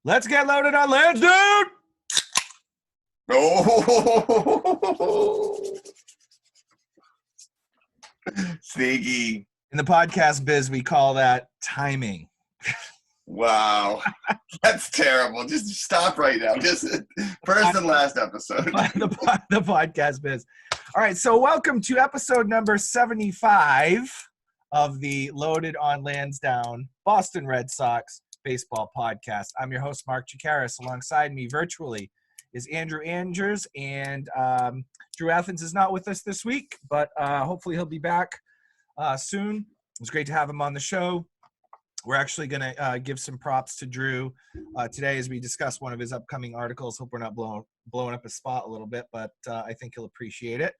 Let's get loaded on Lansdowne. Oh, sneaky. In the podcast biz, we call that timing. Wow. That's terrible. Just stop right now. Just first and last episode. the podcast biz. All right, so welcome to episode number 75 of the Loaded on Lansdowne Boston Red Sox baseball podcast. I'm your host, Mark Chikaris. Alongside me virtually is Andrew Andrews, and Drew Athens is not with us this week, but hopefully he'll be back soon. It was great to have him on the show. We're actually going to give some props to Drew today as we discuss one of his upcoming articles. Hope we're not blowing up his spot a little bit, but I think he'll appreciate it.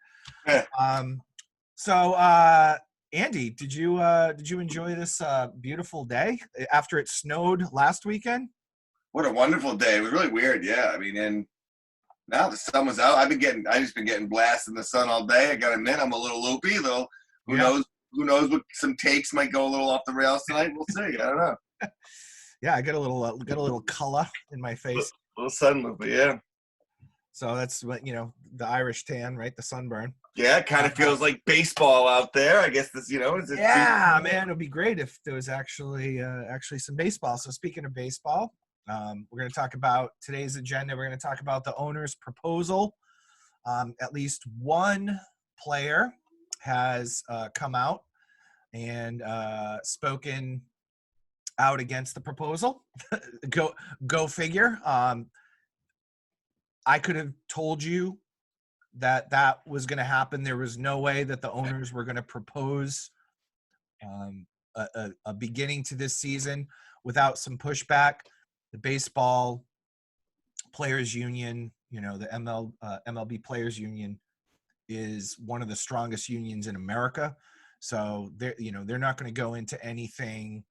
Andy, did you enjoy this beautiful day after it snowed last weekend? What a wonderful day. It was really weird. Yeah. I mean, and now the sun was out. I just been getting blasted in the sun all day. I got to admit, I'm a little loopy, though. Who knows what some takes might go a little off the rails tonight. We'll see. I don't know. Yeah, I got a little color in my face. A little sun loopy, yeah. So that's what, the Irish tan, right? The sunburn. Yeah, it kind of feels like baseball out there. I guess this, Yeah, man, it would be great if there was actually some baseball. So speaking of baseball, we're going to talk about today's agenda. We're going to talk about the owner's proposal. At least one player has come out and spoken out against the proposal. Go figure. I could have told you that was going to happen. There was no way that the owners were going to propose a beginning to this season without some pushback. The baseball players union, the MLB players union is one of the strongest unions in America. So they're not going to go into anything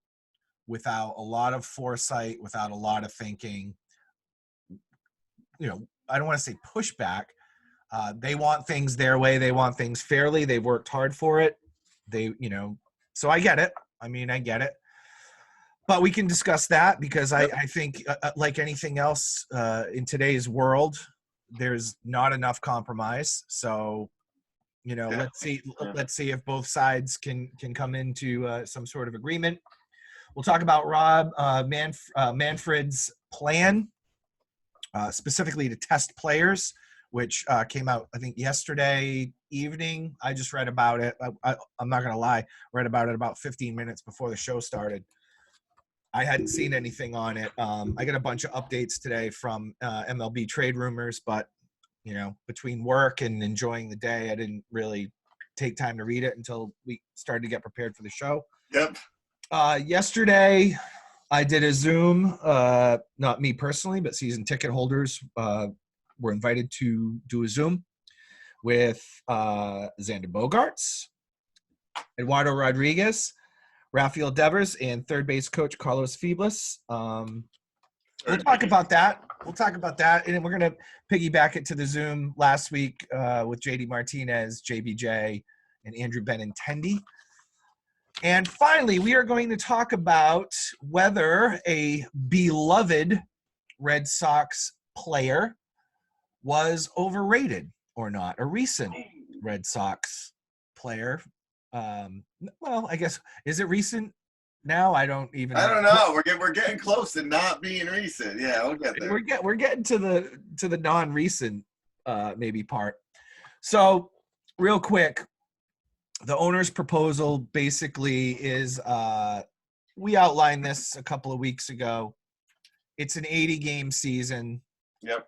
without a lot of foresight, without a lot of thinking. I don't want to say pushback. They want things their way. They want things fairly. They've worked hard for it. So I get it. I get it. But we can discuss that because I think like anything else in today's world, there's not enough compromise. So, let's see if both sides can come into some sort of agreement. We'll talk about Rob Manfred's plan, specifically to test players, which came out, I think, yesterday evening. I just read about it. I'm not going to lie. Read about it about 15 minutes before the show started. I hadn't seen anything on it. I got a bunch of updates today from MLB trade rumors, but, between work and enjoying the day, I didn't really take time to read it until we started to get prepared for the show. Yep. Yesterday, I did a Zoom, not me personally, but season ticket holders were invited to do a Zoom with Xander Bogaerts, Eduardo Rodriguez, Rafael Devers, and third base coach Carlos Feblis. We'll talk about that. And then we're going to piggyback it to the Zoom last week with JD Martinez, JBJ, and Andrew Benintendi. And finally, we are going to talk about whether a beloved Red Sox player was overrated or not. A recent Red Sox player. Well, I guess, is it recent now? I don't know. We're getting close to not being recent. Yeah, we'll get there. We're getting to the non-recent maybe part. So real quick, the owner's proposal basically is we outlined this a couple of weeks ago. It's an 80-game season. Yep.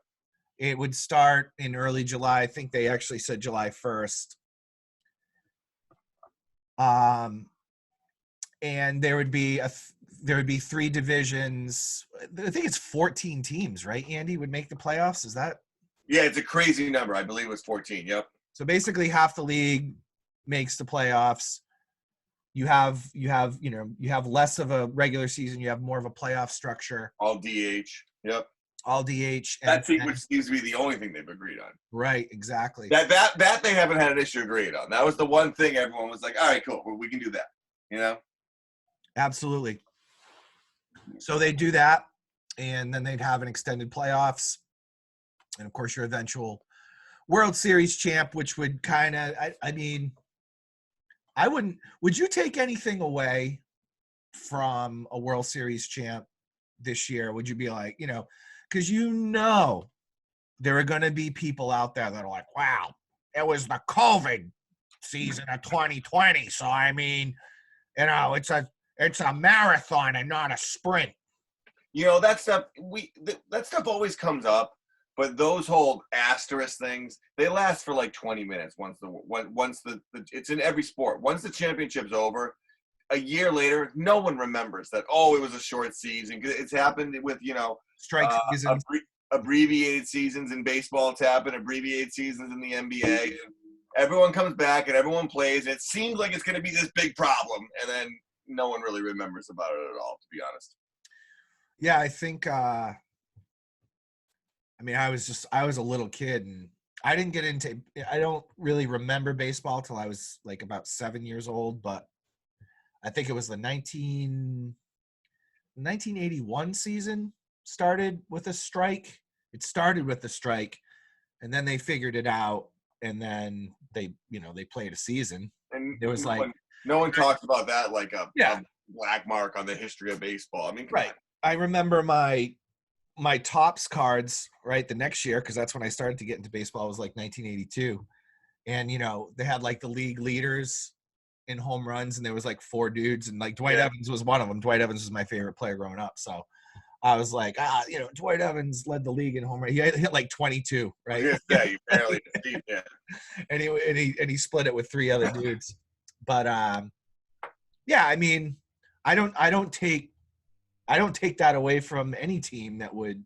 It would start in early July. I think they actually said July 1st. And there would be three divisions. I think it's 14 teams, right? Andy would make the playoffs. Is that? Yeah, it's a crazy number. I believe it was 14. Yep. So basically, half the league makes the playoffs. You have less of a regular season. You have more of a playoff structure. All DH. Yep. All DH. Which seems to be the only thing they've agreed on. Right. Exactly. That they haven't had an issue agreed on. That was the one thing everyone was like, all right, cool. We can do that. Absolutely. So they do that. and then they'd have an extended playoffs, and of course your eventual World Series champ, which would kind of, I mean, I wouldn't. Would you take anything away from a World Series champ this year? Would you be like, because there are going to be people out there that are like, wow, it was the COVID season of 2020. So, I mean, it's a marathon and not a sprint. That stuff that stuff always comes up, but those whole asterisk things, they last for like 20 minutes once the it's in every sport. Once the championship's over, a year later, no one remembers that, it was a short season. It's happened with, strike seasons. Abbreviated seasons in baseball. It's happened, abbreviated seasons in the NBA. Everyone comes back and everyone plays. It seems like it's going to be this big problem, and then no one really remembers about it at all, to be honest. Yeah, I think, I was a little kid, and I don't really remember baseball till I was like about 7 years old, but I think it was the 1981 season started with a strike. It started with the strike, and then they figured it out, and then they played a season. And it was no one talks about that like a black mark on the history of baseball. I mean, come on. I remember my Topps cards, right, the next year, because that's when I started to get into baseball, was like 1982. And, they had like the league leaders in home runs, and there was like 4 dudes, and like Dwight Evans was one of them. Dwight Evans was my favorite player growing up. So I was like, Dwight Evans led the league in home run. He hit like 22, right? Yeah, you barely did. Yeah. and he split it with 3 other dudes. But yeah, I mean, I don't take that away from any team that would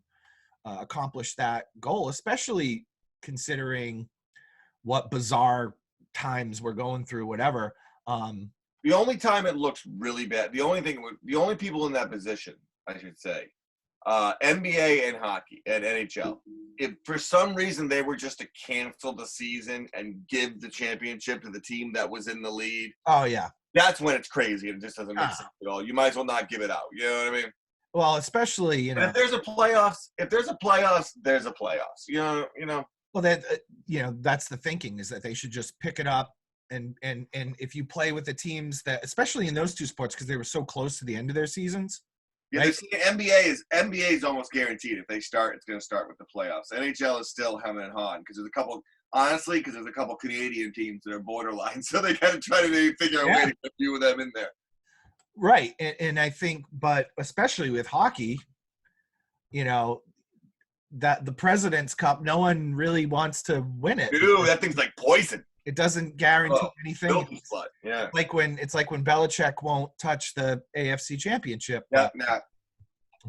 accomplish that goal, especially considering what bizarre times we're going through, whatever. The only time it looks really bad, the only people in that position, I should say, NBA and hockey and NHL, if for some reason they were just to cancel the season and give the championship to the team that was in the lead. Oh, yeah. That's when it's crazy and it just doesn't make sense at all. You might as well not give it out. You know what I mean? Well, especially, But if there's a playoffs, there's a playoffs. You know. Well, that that's the thinking, is that they should just pick it up, and if you play with the teams that, especially in those 2 sports, because they were so close to the end of their seasons. Yeah, right? NBA is almost guaranteed. If they start, it's going to start with the playoffs. NHL is still hemming and hawing because there's a couple Canadian teams that are borderline, so they got to try to maybe figure out a way to get a few of them in there. Right, and I think, but especially with hockey, that the President's Cup, no one really wants to win it. Dude, that thing's like poison. It doesn't guarantee anything. Yeah. It's like when Belichick won't touch the AFC Championship. Yeah.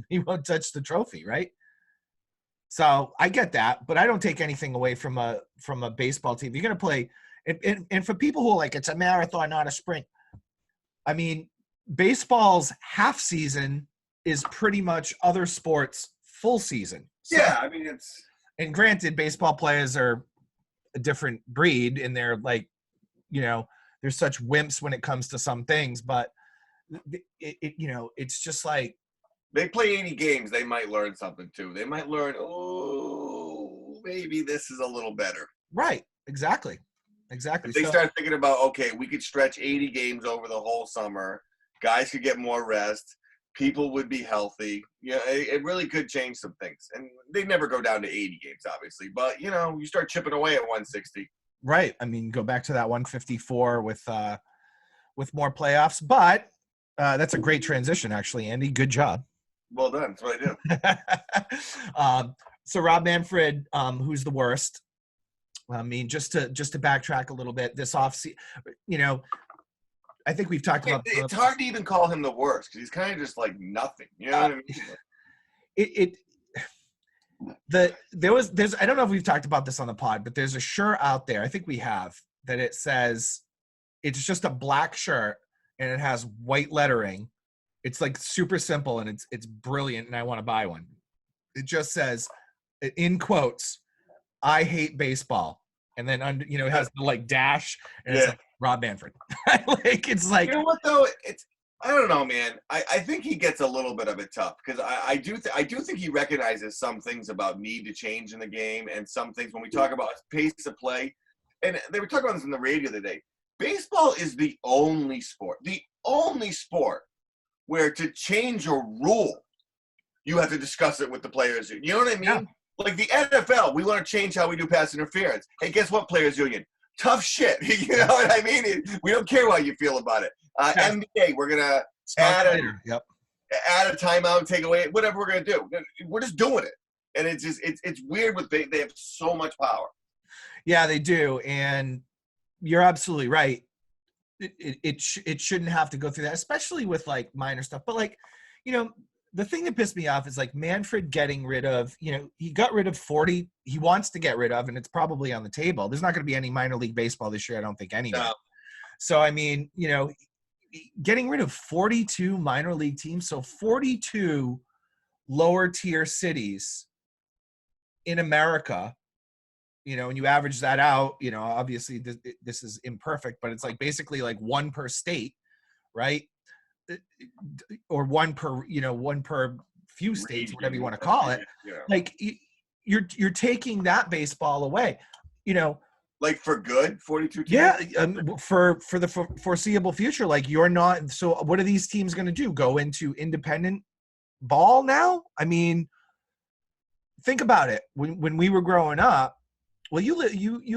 He won't touch the trophy, right? So I get that, but I don't take anything away from a baseball team. You're going to play, and for people who are like, it's a marathon, not a sprint. I mean, baseball's half season is pretty much other sports' full season. So, yeah, I mean, and granted, baseball players are a different breed, and they're like, they're such wimps when it comes to some things, but it's just like, they play 80 games, they might learn something too. They might learn, maybe this is a little better. Right. Exactly. If they start thinking about, okay, we could stretch 80 games over the whole summer. Guys could get more rest. People would be healthy. Yeah, it really could change some things. And they never go down to 80 games, obviously. But, you start chipping away at 160. Right. I mean, go back to that 154 with more playoffs. But that's a great transition, actually, Andy. Good job. Well done. That's what I do. So Rob Manfred, who's the worst? I mean, just to backtrack a little bit, this offseason, I think we've talked about. It's hard to even call him the worst because he's kind of just like nothing. You know what I mean? There's I don't know if we've talked about this on the pod, but there's a shirt out there, I think we have, that it says, it's just a black shirt and it has white lettering. It's like super simple and it's brilliant, and I want to buy one. It just says, in quotes, "I hate baseball," and then under, it has the like dash, and it's like Rob Manfred. Like, it's like, you know what though? I don't know, man. I think he gets a little bit of it tough because I do think he recognizes some things about need to change in the game and some things when we talk about pace of play. And they were talking about this on the radio the other day. Baseball is the only sport where to change a rule, you have to discuss it with the players. You know what I mean? Yeah. Like the NFL, we want to change how we do pass interference. Hey, guess what, players union? Tough shit. You know what I mean? We don't care how you feel about it. NBA, we're gonna add a timeout, take away whatever we're gonna do. We're just doing it, and it's weird. They have so much power. Yeah, they do, and you're absolutely right. It shouldn't have to go through that, especially with like minor stuff. But like, the thing that pissed me off is like Manfred getting rid of, he got rid of 40. He wants to get rid of, and it's probably on the table. There's not going to be any minor league baseball this year, I don't think, anyway. No. So I mean, getting rid of 42 minor league teams, so 42 lower tier cities in America, and you average that out, obviously this is imperfect, but it's like basically like one per state, right? Or one per few states, whatever you want to call it. Yeah. Like you're taking that baseball away, like for good, 42 teams? Yeah, for the foreseeable future. Like you're not. So what are these teams going to do? Go into independent ball now? I mean, think about it. When we were growing up, well, you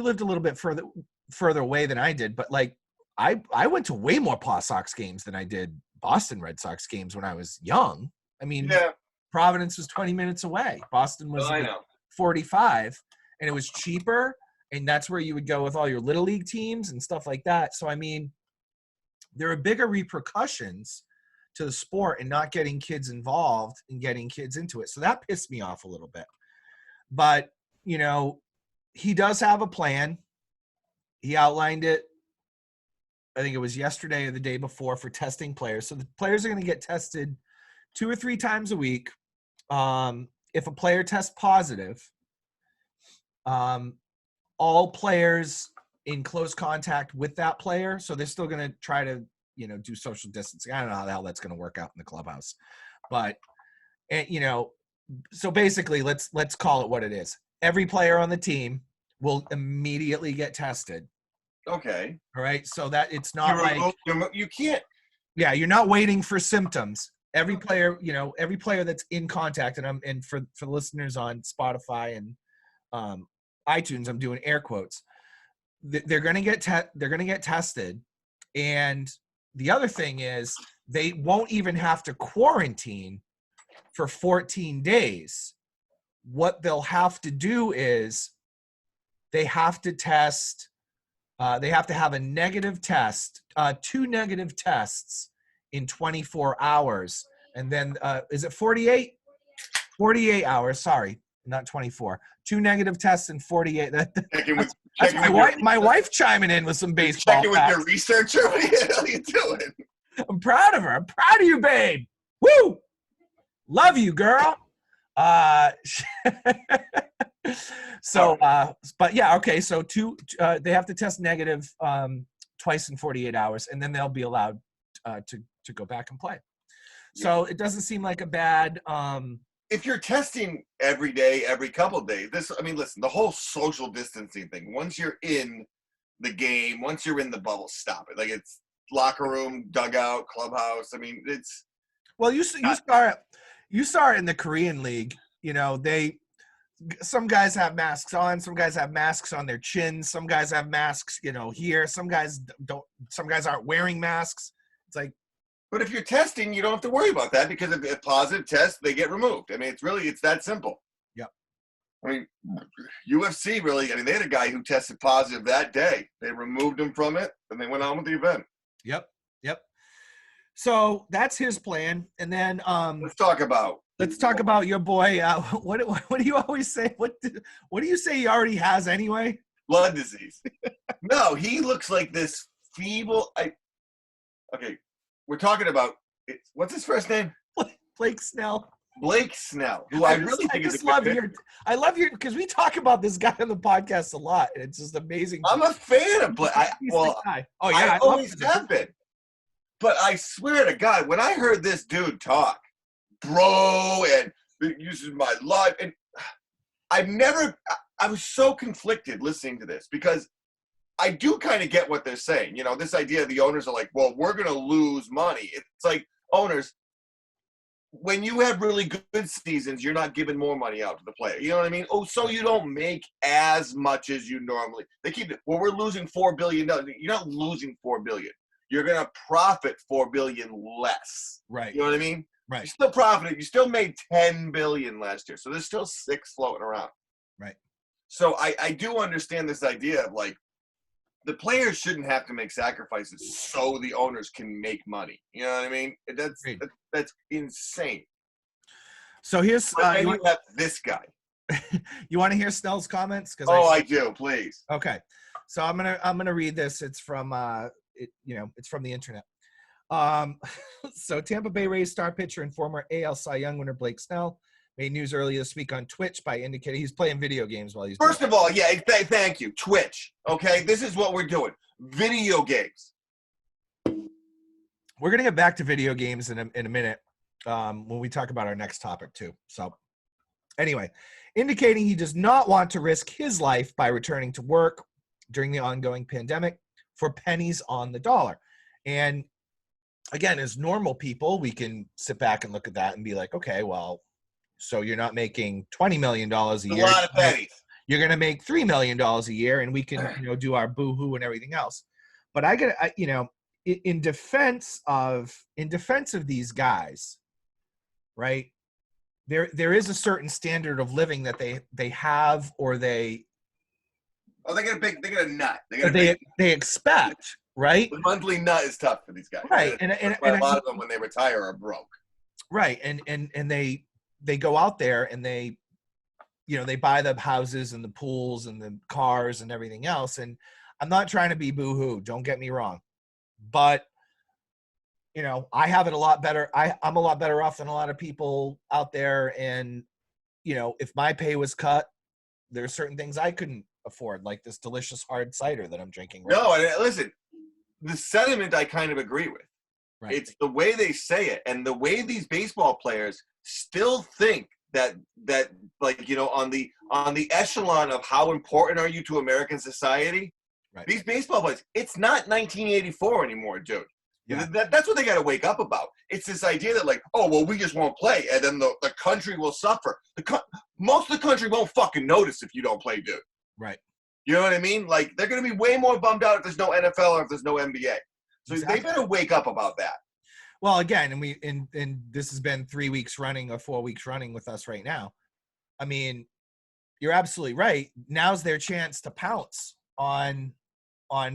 lived a little bit further away than I did, but like I went to way more Paw Sox games than I did Boston Red Sox games when I was young. I mean, yeah. Providence was 20 minutes away. Boston was 45, and it was cheaper. And that's where you would go with all your little league teams and stuff like that. So, I mean, there are bigger repercussions to the sport and not getting kids involved and getting kids into it. So that pissed me off a little bit. But, he does have a plan. He outlined it, I think it was yesterday or the day before, for testing players. So the players are going to get tested 2 or 3 times a week. If a player tests positive, all players in close contact with that player, so they're still going to try to, do social distancing. I don't know how the hell that's going to work out in the clubhouse, but, so basically, let's call it what it is. Every player on the team will immediately get tested. Okay. All right, so that it's not you can't. Yeah, you're not waiting for symptoms. Every player, every player that's in contact, and for listeners on Spotify and iTunes, I'm doing air quotes. They're going to get tested, and the other thing is they won't even have to quarantine for 14 days. What they'll have to do is they have to test. They have to have a negative test, 2 negative tests in 24 hours, and then is it 48? 48 hours. Sorry. Not 24. 2 negative tests in 48. That's my wife chiming in with some baseball. Checking with your researcher. What the hell are you doing? I'm proud of her. I'm proud of you, babe. Woo! Love you, girl. So, but yeah, okay. So they have to test negative twice in 48 hours, and then they'll be allowed to go back and play. So it doesn't seem like a bad. If you're testing every day, every couple of days, listen, the whole social distancing thing, once you're in the game, once you're in the bubble, stop it. Like it's locker room, dugout, clubhouse. I mean, it's. Well, you saw it in the Korean League. Some guys have masks on, some guys have masks on their chins, some guys have masks, here. Some guys don't. Some guys aren't wearing masks. It's like. But if you're testing, you don't have to worry about that because if a positive test, they get removed. I mean, it's that simple. Yep. I mean, UFC they had a guy who tested positive that day. They removed him from it, and they went on with the event. Yep. So that's his plan. And then let's talk about your boy. What do you always say? What do you say he already has anyway? Blood disease. No, he looks like this feeble. Okay. We're talking about, what's his first name? Blake Snell. Blake Snell, who I really think is a good pick. I love your, because we talk about this guy on the podcast a lot, and it's just amazing. I'm a fan of Blake. I always have been. But I swear to God, when I heard this dude talk, bro, and uses my life, and I was so conflicted listening to this because I do kind of get what they're saying. You know, this idea the owners are like, well, we're going to lose money. It's like, owners, when you have really good seasons, you're not giving more money out to the player. You know what I mean? Oh, so you don't make as much as you normally. They keep it. Well, we're losing $4 billion. You're not losing $4 billion. You're going to profit $4 billion less. Right. You know what I mean? Right. You still profited. You still made $10 billion last year. So there's still 6 floating around. Right. So I do understand this idea of like, the players shouldn't have to make sacrifices so the owners can make money. You know what I mean? That's insane. So here's then you have this guy. You want to hear Snell's comments? I do, please. Okay, so I'm gonna read this. It's from it's from the internet. So Tampa Bay Rays star pitcher and former AL Cy Young winner Blake Snell made news earlier this week on Twitch by indicating he's playing video games while he's. First of all, yeah, thank you, Twitch. Okay, this is what we're doing. Video games. We're gonna get back to video games in a minute when we talk about our next topic too. So, anyway, indicating he does not want to risk his life by returning to work during the ongoing pandemic for pennies on the dollar. And again, as normal people, we can sit back and look at that and be like, okay, well. So you're not making $20 million a year. A lot of pennies. You're going to make $3 million a year, and we can, do our boo-hoo and everything else. But in defense of these guys, right? There is a certain standard of living that they have, or they. Oh, they get a nut. They expect, right? The monthly nut is tough for these guys, right? And a lot of them when they retire are broke, right? And they go out there and they buy the houses and the pools and the cars and everything else. And I'm not trying to be boo-hoo, don't get me wrong. But, I have it a lot better. I'm a lot better off than a lot of people out there. And, if my pay was cut, there are certain things I couldn't afford, like this delicious hard cider that I'm drinking. Right now. And listen, the sentiment I kind of agree with. Right. It's the way they say it and the way these baseball players still think that like, on the echelon of how important are you to American society, right. These baseball players, it's not 1984 anymore, dude. Yeah. That's what they got to wake up about. It's this idea that like, oh, well, we just won't play and then the country will suffer. Most of the country won't fucking notice if you don't play, dude. Right. You know what I mean? Like, they're going to be way more bummed out if there's no NFL or if there's no NBA. So exactly. They better wake up about that. Well, again, and this has been 3 weeks running or 4 weeks running with us right now. I mean, you're absolutely right. Now's their chance to pounce on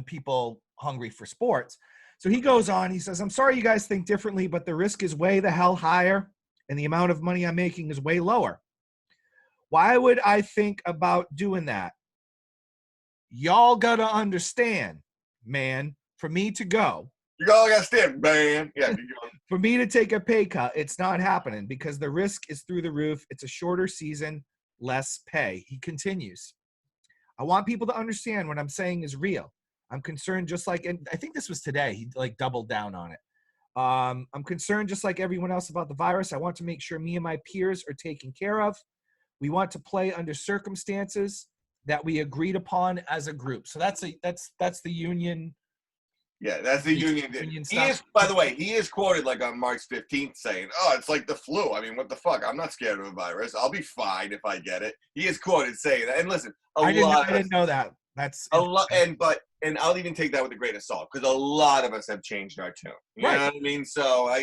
people hungry for sports. So he goes on, he says, I'm sorry you guys think differently, but the risk is way the hell higher and the amount of money I'm making is way lower. Why would I think about doing that? Y'all got to understand, man, for me to go. You all got to stand, man. Yeah. For me to take a pay cut, it's not happening because the risk is through the roof. It's a shorter season, less pay. He continues. I want people to understand what I'm saying is real. I'm concerned just like, and I think this was today, he like doubled down on it. I'm concerned just like everyone else about the virus. I want to make sure me and my peers are taken care of. We want to play under circumstances that we agreed upon as a group. So that's the union. Yeah, that's the union. He is, by the way, he is quoted like on March 15th saying, oh, it's like the flu. I mean, what the fuck? I'm not scared of a virus. I'll be fine if I get it. He is quoted saying that. And listen, I didn't know that. That's a lot. And I'll even take that with a grain of salt because a lot of us have changed our tune. You know what I mean? So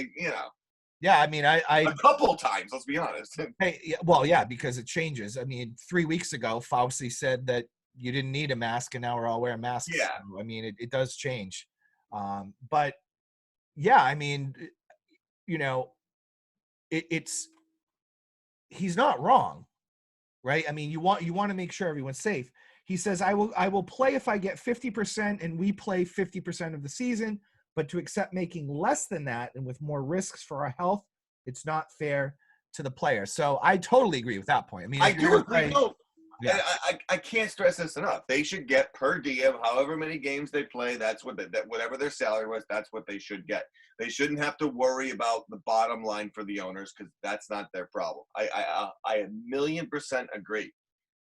yeah, I mean, I a couple times, let's be honest. Hey, well, yeah, because it changes. I mean, 3 weeks ago, Fauci said that you didn't need a mask and now we're all wearing masks. Yeah. So, I mean, it does change. But yeah, I mean, it's he's not wrong, right? I mean, you want to make sure everyone's safe. He says, I will play if I get 50% and we play 50% of the season, but to accept making less than that and with more risks for our health, it's not fair to the player. So I totally agree with that point. I mean, I do agree. Yeah. I can't stress this enough. They should get per diem, however many games they play. That's what whatever their salary was. That's what they should get. They shouldn't have to worry about the bottom line for the owners because that's not their problem. I 1,000,000% agree.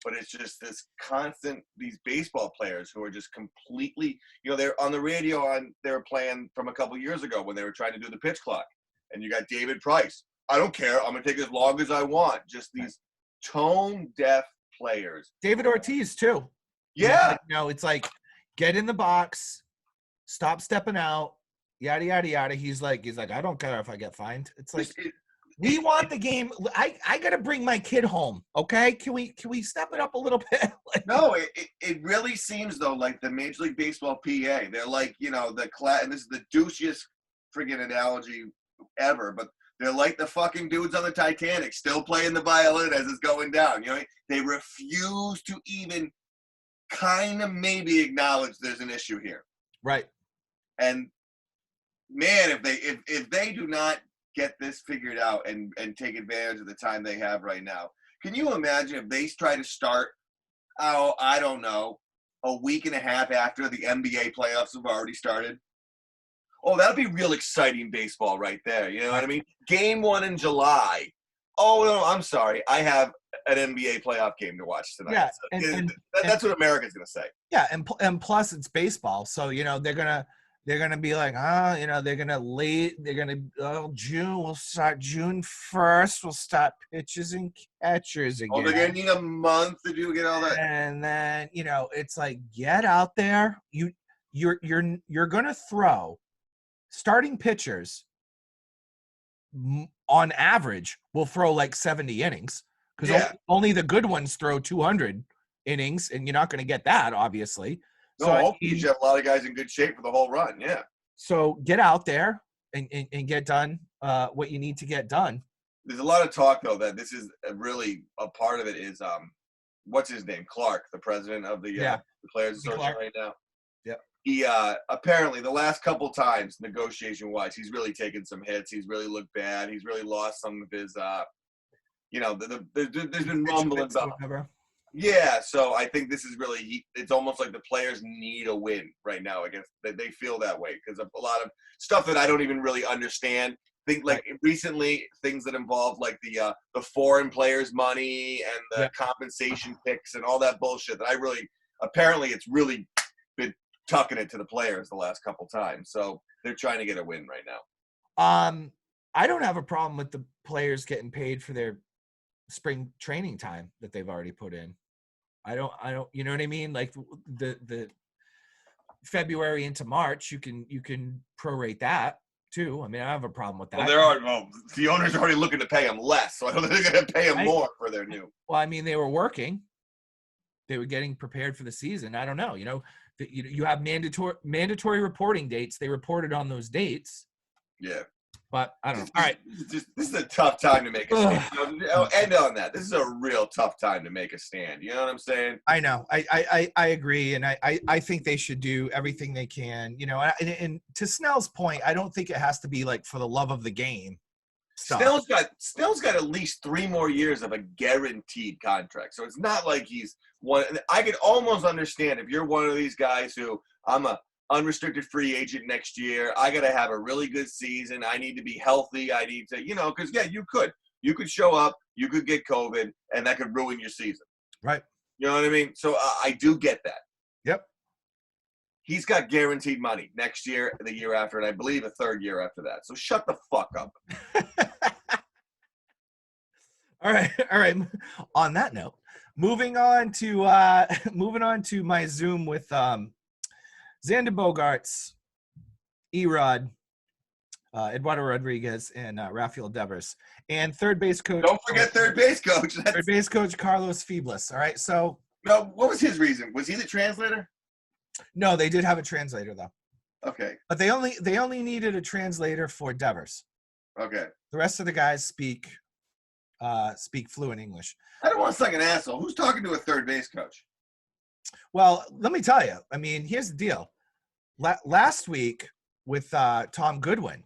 But it's just this constant, these baseball players who are just completely, they're on the radio they were playing from a couple years ago when they were trying to do the pitch clock. And you got David Price. I don't care. I'm going to take as long as I want. Just these tone deaf players. David Ortiz too. Yeah. It's like, get in the box, stop stepping out, yada, yada, yada. He's like, I don't care if I get fined. It's like, we want the game. I got to bring my kid home. Okay. Can we step it up a little bit? No, it really seems though, like the Major League Baseball PA, they're like, the class, and this is the douchiest friggin' analogy ever, but they're like the fucking dudes on the Titanic still playing the violin as it's going down. They refuse to even kind of maybe acknowledge there's an issue here. Right. And man, if they do not get this figured out and take advantage of the time they have right now, can you imagine if they try to start, I don't know, a week and a half after the NBA playoffs have already started? Oh, that'd be real exciting baseball right there. You know what I mean? Game 1 in July. Oh, no, I'm sorry. I have an NBA playoff game to watch tonight. Yeah, so that's what America's going to say. Yeah, and plus it's baseball. So, they're gonna be like, June, we'll start June 1st. We'll start pitchers and catchers again. Oh, they're gonna need a month to get all that. And then, it's like, get out there. You're gonna throw starting pitchers on average will throw like 70 innings because only the good ones throw 200 innings, and you're not going to get that, obviously. No, you have a lot of guys in good shape for the whole run. Yeah. So get out there and get done what you need to get done. There's a lot of talk though that this is really a part of it is what's his name, Clark, the president of the Players Association right now. Yeah. He apparently the last couple times negotiation wise, he's really taken some hits. He's really looked bad. He's really lost some of his there's been rumblings about. Yeah, so I think this is really it's almost like the players need a win right now against. They feel that way because of a lot of stuff that I don't even really understand. Think like recently things that involve like the foreign players' money and the compensation picks and all that bullshit that apparently it's really been tucking it to the players the last couple times. So they're trying to get a win right now. I don't have a problem with the players getting paid for their spring training time that they've already put in. I don't, you know what I mean? Like the February into March, you can prorate that too. I mean, I have a problem with that. Well, the owners are already looking to pay them less, so I don't think they're going to pay them more for their new. Well, I mean, they were working. They were getting prepared for the season. I don't know. You have mandatory reporting dates. They reported on those dates. Yeah. But I don't know. All right. This is a tough time to make a stand. End on that. This is a real tough time to make a stand. You know what I'm saying? I know. I agree. And I think they should do everything they can. And to Snell's point, I don't think it has to be like for the love of the game stuff. Snell's got at least 3 more years of a guaranteed contract. So it's not like he's one. I could almost understand if you're one of these guys who I'm a unrestricted free agent next year. I got to have a really good season. I need to be healthy. I need to, because you could show up, you could get COVID, and that could ruin your season. Right. You know what I mean? So I do get that. Yep. He's got guaranteed money next year, the year after, and I believe a third year after that. So shut the fuck up. All right. On that note, moving on to my Zoom with Xander Bogaerts, Erod, Eduardo Rodriguez, and Rafael Devers. And third base coach. Don't forget third base coach. Third base coach Carlos Feeblis. All right. So. No, what was his reason? Was he the translator? No, they did have a translator though. Okay. But they only needed a translator for Devers. Okay. The rest of the guys speak fluent English. I don't want to sound like an asshole. Who's talking to a third base coach? Well, let me tell you. I mean, here's the deal. Last week with Tom Goodwin,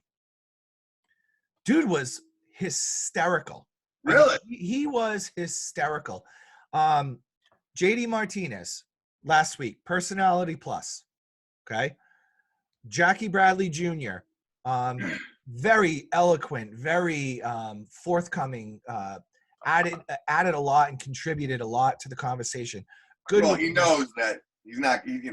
dude was hysterical. Really? I mean, he was hysterical. JD Martinez last week, personality plus. Okay. Jackie Bradley Jr., very eloquent, very forthcoming, added a lot and contributed a lot to the conversation. Good. Well, he knows that he's not, he's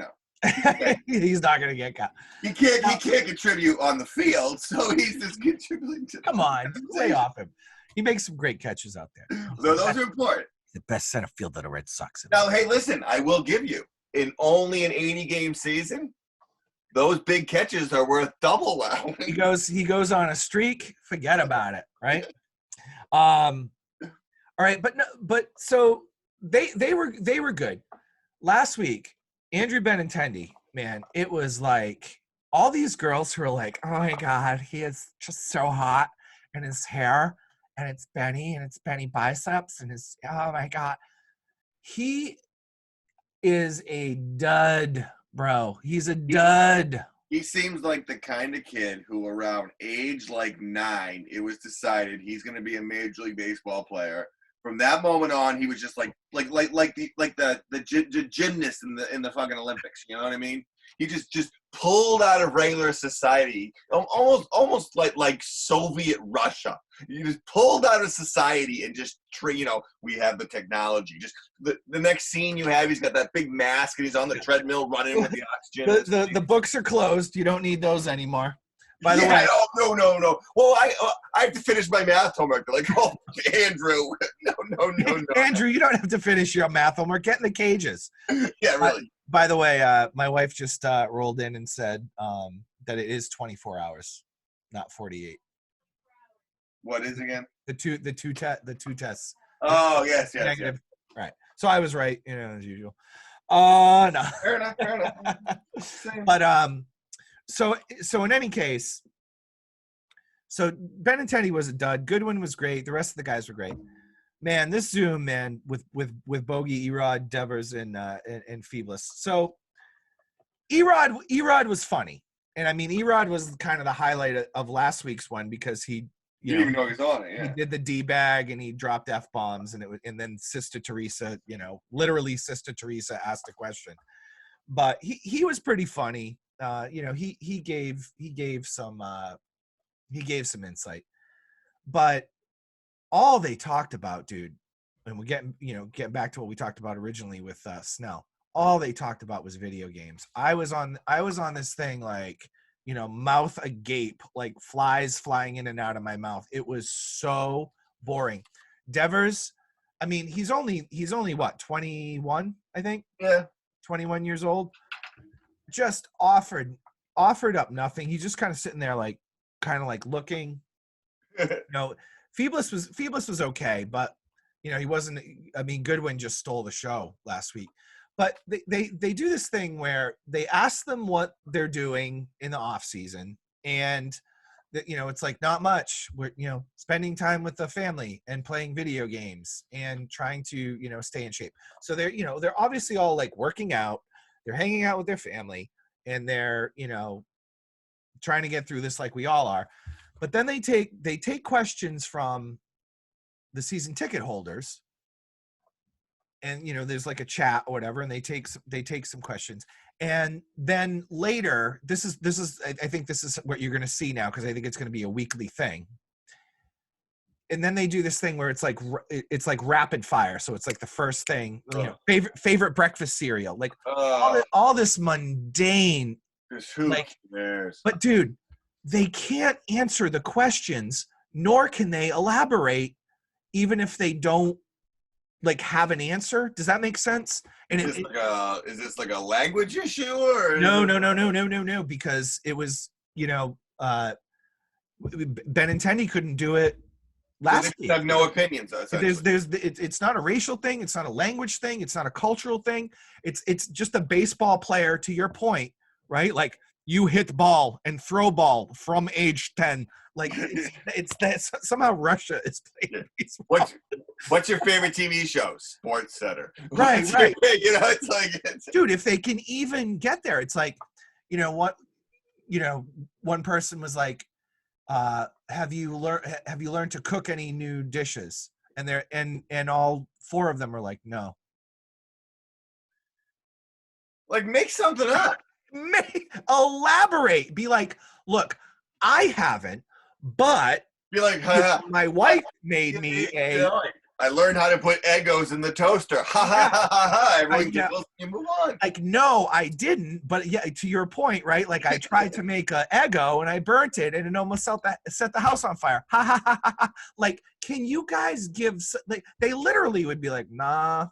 not going to get caught. He can't contribute on the field, so he's just contributing to. Come on, stay off him. He makes some great catches out there. So those are important. The best center fielder the Red Sox. Now, hey, listen, I will give you, in only an 80-game season, those big catches are worth double now. He goes on a streak. Forget about it, right? All right, but so they were good last week. Andrew Benintendi, man, it was like all these girls who are like, oh my God, he is just so hot, and his hair, and it's Benny biceps, and his, oh my God, he is a dud, bro. He's a dud. He seems like the kind of kid who, around age like 9, it was decided he's going to be a Major League Baseball player. From that moment on, he was just like the gymnast in the fucking Olympics. You know what I mean? He just pulled out of regular society, almost like Soviet Russia. He just pulled out of society and just, we have the technology. Just the next scene you have, he's got that big mask and he's on the treadmill running with the oxygen. The books are closed. You don't need those anymore. By the way, no. Well, I have to finish my math homework. They're like, oh, Andrew, no. Andrew, you don't have to finish your math homework. Get in the cages. Yeah, really. By the way, my wife just rolled in and said that it is 24 hours, not 48. What is again? The two tests. Oh, yes. Negative. Right. So I was right, as usual. No. Fair enough. But so in any case, so Benintendi was a dud. Goodwin was great. The rest of the guys were great. Man, this Zoom, man, with Bogey, Erod, Devers, and Feebless. So Erod was funny, and I mean Erod was kind of the highlight of last week's one because he. You didn't even know he was on it. Yeah. He did the D-bag and he dropped F-bombs and then Sister Teresa, literally Sister Teresa asked a question. But he was pretty funny. He gave some insight. But all they talked about, dude, and we get back to what we talked about originally with Snell. All they talked about was video games. I was on this thing like mouth agape, like flies flying in and out of my mouth. It was so boring. Devers, I mean, he's only what, 21, I think? Yeah. 21 years old. Just offered up nothing. He's just kind of sitting there like looking. Feebless was okay, but he wasn't. I mean, Goodwin just stole the show last week. But they do this thing where they ask them what they're doing in the off season, and it's like not much. We're spending time with the family and playing video games and trying to stay in shape. So they're obviously all like working out. They're hanging out with their family, and they're trying to get through this like we all are. But then they take questions from the season ticket holders. And there's like a chat or whatever, and they take some questions, and then later, this is I think this is what you're going to see now because I think it's going to be a weekly thing. And then they do this thing where it's like rapid fire, so it's like the first thing, favorite breakfast cereal, like all this mundane, like. But dude, they can't answer the questions, nor can they elaborate, even if they don't. Like have an answer. Does that make sense? And is this like a language issue or no? Because it was Benintendi couldn't do it last week. Have no opinions. It's not a racial thing. It's not a language thing. It's not a cultural thing. It's just a baseball player. To your point, right? Like you hit ball and throw ball from age 10. Like it's that somehow Russia is playing baseball. What's your favorite TV show? Sports Center. Right. It's like dude, if they can even get there, it's like, what, one person was like, have you learned to cook any new dishes? And all 4 of them were like, no. Like, make something up. Elaborate. Be like, look, I haven't, but Be like, my wife made me a. I learned how to put Eggos in the toaster. Ha ha ha ha ha. Everyone giggles and you move on. Like, no, I didn't. But yeah, to your point, right? Like, I tried to make a Eggo and I burnt it and it almost set the house on fire. Ha ha ha ha ha. Like, can you guys give? Like, they literally would be like, nah.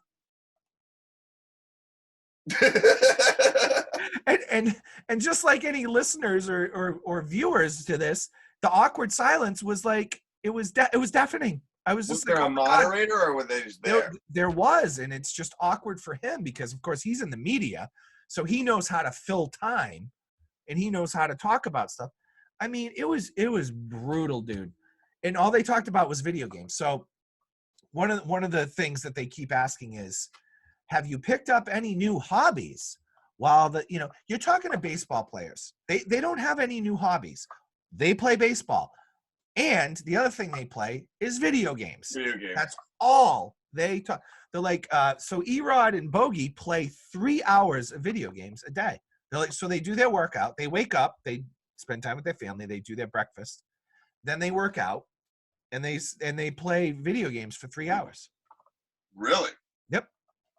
and just like any listeners or viewers to this, the awkward silence was like it was deafening. I was just was there like, a moderator or were they just there? There was, and it's just awkward for him because of course he's in the media, so he knows how to fill time and he knows how to talk about stuff. I mean, it was brutal, dude. And all they talked about was video games. So one of the things that they keep asking is, have you picked up any new hobbies? While you're talking to baseball players, they don't have any new hobbies. They play baseball. And the other thing they play is video games. That's all they talk. They're like, so Erod and Bogey play 3 hours of video games a day. They're like, so they do their workout. They wake up, they spend time with their family, they do their breakfast, then they work out, and they play video games for 3 hours. Really? Yep,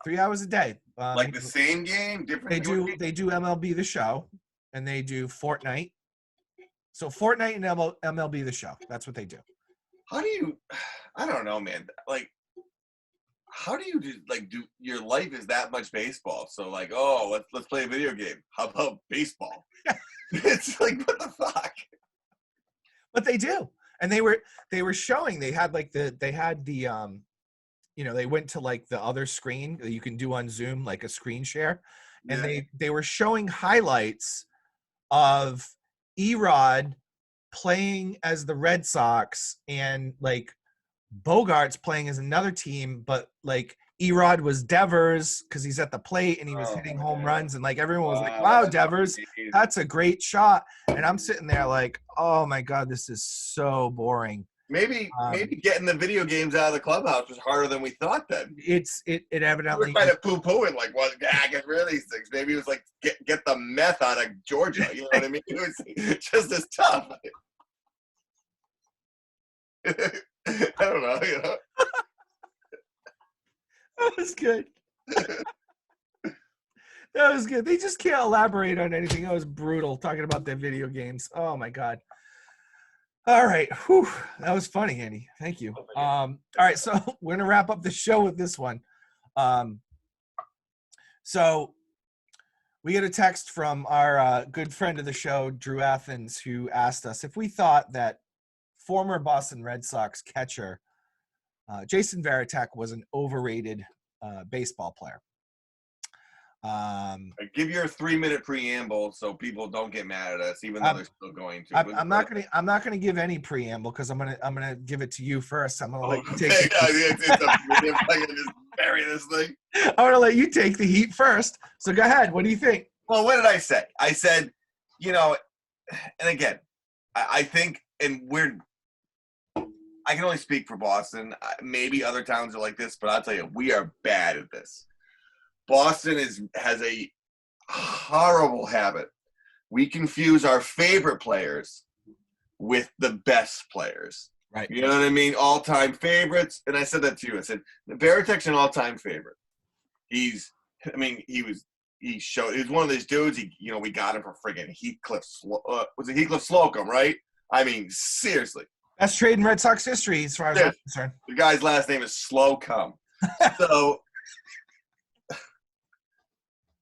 3 hours a day. Like the same game, different. They do MLB The Show, and they do Fortnite. So Fortnite and MLB The Show. That's what they do. How do you? I don't know, man. Like, how do you do? Like, do your life is that much baseball? So like, oh, let's play a video game. How about baseball? It's like, what the fuck? But they do, and they were showing. They had the they went to like the other screen that you can do on Zoom, like a screen share, and they were showing highlights of Erod playing as the Red Sox and like Bogart's playing as another team, but like Erod was Devers because he's at the plate and he was hitting home runs, and like everyone was like, wow, Devers, that's a great shot. And I'm sitting there like, oh my God, this is so boring. Maybe getting the video games out of the clubhouse was harder than we thought then. It evidently. We were kind of poo-pooing like, well, get rid of these things. Maybe it was like get the meth out of Georgia. You know what I mean? It was just as tough. I don't know. That was good. That was good. They just can't elaborate on anything. That was brutal talking about their video games. Oh my God. All right. Whew. That was funny, Andy. Thank you. All right. So we're going to wrap up the show with this one. So we get a text from our good friend of the show, Drew Athens, who asked us if we thought that former Boston Red Sox catcher Jason Varitek was an overrated baseball player. Give your 3-minute preamble so people don't get mad at us, even though they're still going to. I'm not gonna give any preamble because I'm gonna give it to you first. I'm gonna let you take. I'm gonna just bury this thing. I'm gonna let you take the heat first. So go ahead. What do you think? Well, what did I say? I said, and again, I think, and I can only speak for Boston. Maybe other towns are like this, but I'll tell you, we are bad at this. Boston has a horrible habit. We confuse our favorite players with the best players. Right. You know what I mean? All-time favorites. And I said that to you. I said, Varitek's an all-time favorite. He was one of those dudes, we got him for friggin' Heathcliff. Was it Heathcliff Slocum, right? I mean, seriously. Best trade in Red Sox history as far as I'm concerned. The guy's last name is Slocum. So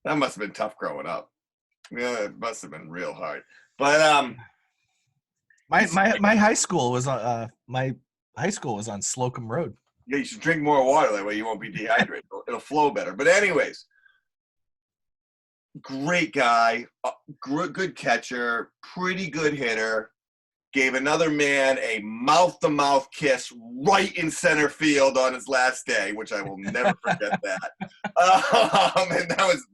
that must have been tough growing up. Yeah, it must have been real hard. But my high school was on Slocum Road. Yeah, you should drink more water. That way you won't be dehydrated. It'll flow better. But anyways, great guy, good catcher, pretty good hitter. Gave another man a mouth-to-mouth kiss right in center field on his last day, which I will never forget that. And that was.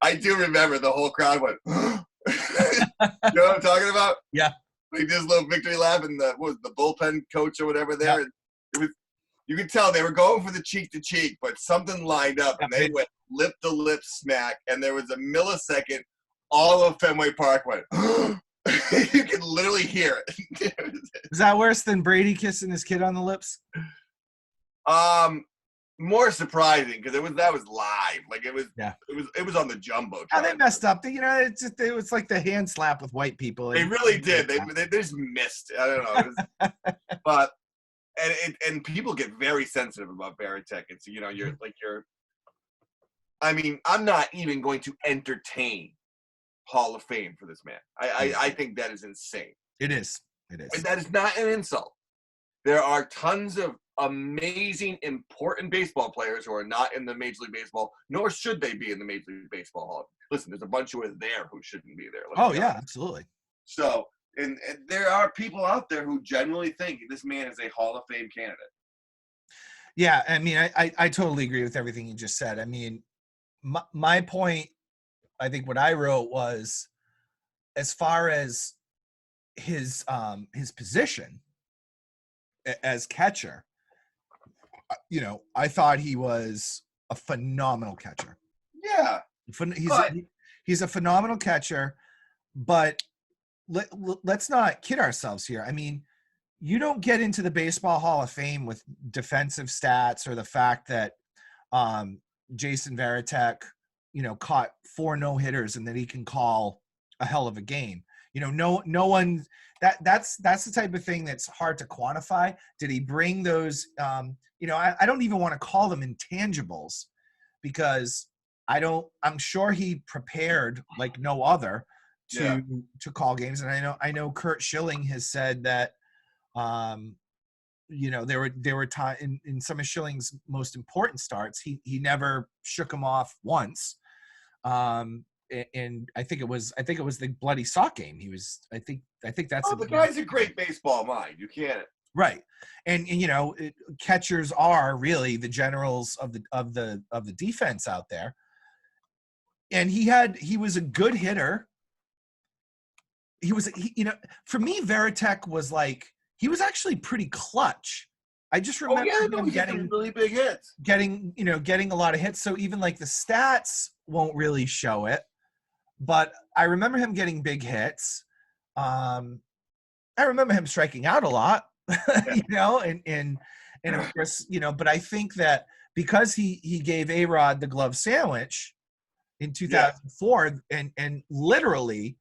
I do remember the whole crowd went, you know what I'm talking about? Yeah. Like this little victory lap and the bullpen coach or whatever there. Yeah. You could tell they were going for the cheek to cheek, but something lined up, and they went lip to lip smack, and there was a millisecond. All of Fenway Park went. You could literally hear it. Is that worse than Brady kissing his kid on the lips? More surprising because that was live. Like it was on the jumbotron. Yeah, they messed up. You know, it was like the hand slap with white people. They really did. They just missed. I don't know. It was, but and people get very sensitive about Veritek. It's I mean, I'm not even going to entertain Hall of Fame for this man. I think that is insane. It is. It is. And that is not an insult. There are tons of amazing, important baseball players who are not in the Major League Baseball, nor should they be in the Major League Baseball Hall. Listen, there's a bunch who are there who shouldn't be there. Oh, yeah, absolutely. So, and there are people out there who genuinely think this man is a Hall of Fame candidate. Yeah, I mean, I totally agree with everything you just said. I mean, my point, I think what I wrote was, as far as his position as catcher, you know, I thought he was a phenomenal catcher. Yeah. He's a phenomenal catcher, but let's not kid ourselves here. I mean, you don't get into the Baseball Hall of Fame with defensive stats or the fact that Jason Varitek, you know, caught 4 no-hitters and that he can call a hell of a game. You know, no one that's the type of thing that's hard to quantify. Did he bring those? You know, I don't even want to call them intangibles because I'm sure he prepared like no other to call games. And I know Curt Schilling has said that, you know, there were time in some of Schilling's most important starts, he never shook him off once. And I think it was the bloody sock game. I think that's the guy's a great baseball mind. You can't. Right. And you know, catchers are really the generals of the defense out there. And he was a good hitter. You know, for me, Varitek was like, he was actually pretty clutch. I just remember him getting really big hits, getting a lot of hits. So even like the stats won't really show it, but I remember him getting big hits. I remember him striking out a lot, you know, and of course, you know, but I think that because he gave A-Rod the glove sandwich in 2004 and literally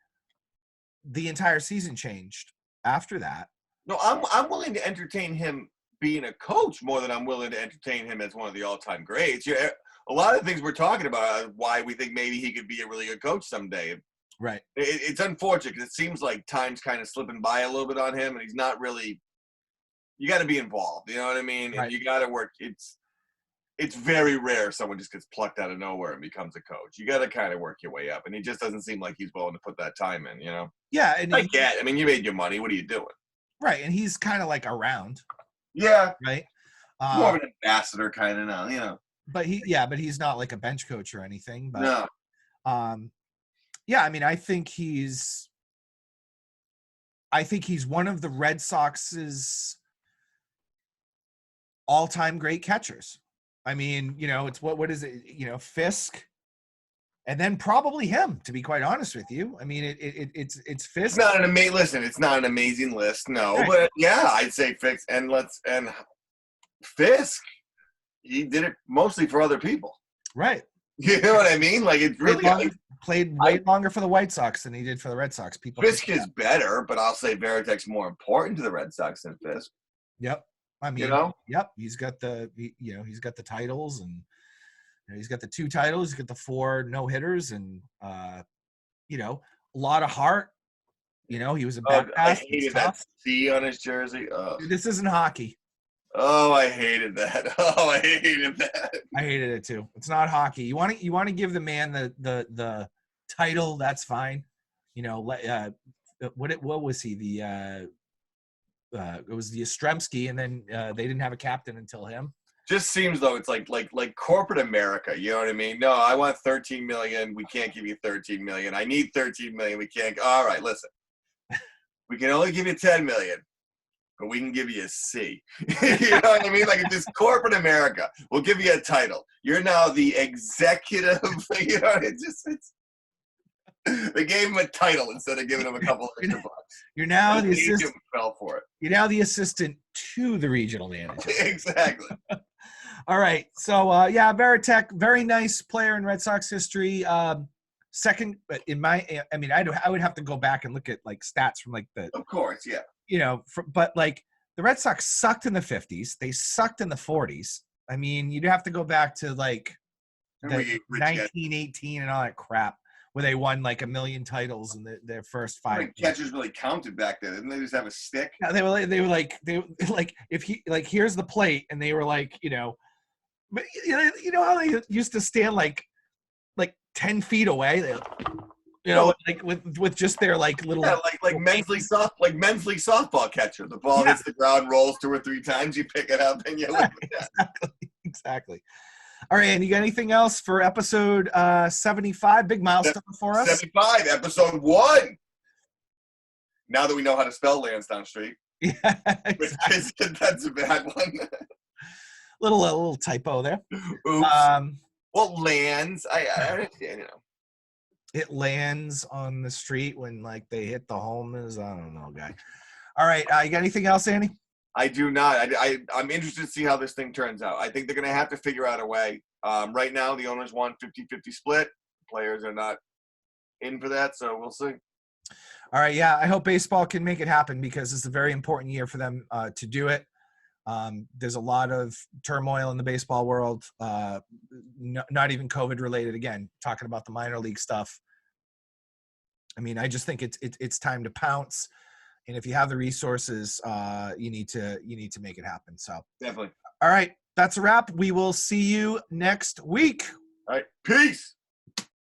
the entire season changed after that. No, I'm willing to entertain him being a coach more than I'm willing to entertain him as one of the all-time greats. Yeah, a lot of things we're talking about are why we think maybe he could be a really good coach someday. Right. It's unfortunate because it seems like time's kind of slipping by a little bit on him, and he's not really. You got to be involved. You know what I mean? Right. And you got to work. It's very rare someone just gets plucked out of nowhere and becomes a coach. You got to kind of work your way up, and he just doesn't seem like he's willing to put that time in. You know? Yeah, and I mean, you made your money. What are you doing? Right, and he's kind of like around. Yeah. Right. More of an ambassador kind of now, you know. But he's not like a bench coach or anything. But no. Yeah, I mean, I think he's one of the Red Sox's all-time great catchers. I mean, you know, it's what is it? You know, Fisk, and then probably him. To be quite honest with you, I mean, it's Fisk. It's not it's not an amazing list, no. Right. But yeah, I'd say Fisk and Fisk. He did it mostly for other people. Right. You know what I mean? Like it's really played way longer for the White Sox than he did for the Red Sox. Fisk is better, but I'll say Veritek's more important to the Red Sox than Fisk. Yep. I mean, you know? Yep. He's got the titles, and you know, he's got the 2 titles. He's got the 4 no-hitters, and you know, a lot of heart. You know, he was a badass. I hated that C on his jersey. This isn't hockey. Oh, I hated that. Oh, I hated that. I hated it too. It's not hockey. You want to give the man the title. That's fine. You know, what was he? It was the Yastrzemski, and then they didn't have a captain until him. Just seems though it's like corporate America. You know what I mean? No, I want 13 million. We can't give you 13 million. I need 13 million. We can't. All right, listen. We can only give you 10 million. but we can give you a C. You know what I mean? Like, this corporate America, we'll give you a title. You're now the executive. You know, they gave him a title instead of giving him a couple extra bucks. You're now the agent assistant. fell for it. You're now the assistant to the regional manager. Exactly. All right. So yeah, Veritek, very nice player in Red Sox history. Second in my, I mean, I would have to go back and look at like stats from like the. Of course, yeah. You know, but like the Red Sox sucked in the 50s. They sucked in the 40s. I mean, you'd have to go back to like the 1918 and all that crap, where they won like 1 million titles in their first 5 years. Catchers really counted back then. Didn't they just have a stick? Yeah, they were like if he like here's the plate, and they were like, you know, but you know how they used to stand like 10 feet away, you know, like with just their like little like men's league softball catcher. The ball hits the ground, rolls 2 or 3 times, you pick it up, and you look at that. Exactly. All right, and you got anything else for episode 75? Big milestone for us. 75, episode 1. Now that we know how to spell Lansdowne Street. Yeah, exactly. That's a bad one. little typo there. Oops. Well, lands. I understand, you know. It lands on the street when like they hit the homers. I don't know, guy. All right, you got anything else, Andy? I do not. I'm interested to see how this thing turns out. I think they're going to have to figure out a way. Right now, the owners want 50-50 split. Players are not in for that, so we'll see. All right, yeah. I hope baseball can make it happen because it's a very important year for them to do it. There's a lot of turmoil in the baseball world, not even COVID related. Again, talking about the minor league stuff. I mean, I just think it's time to pounce. And if you have the resources, you need to make it happen. So definitely. All right. That's a wrap. We will see you next week. All right. Peace.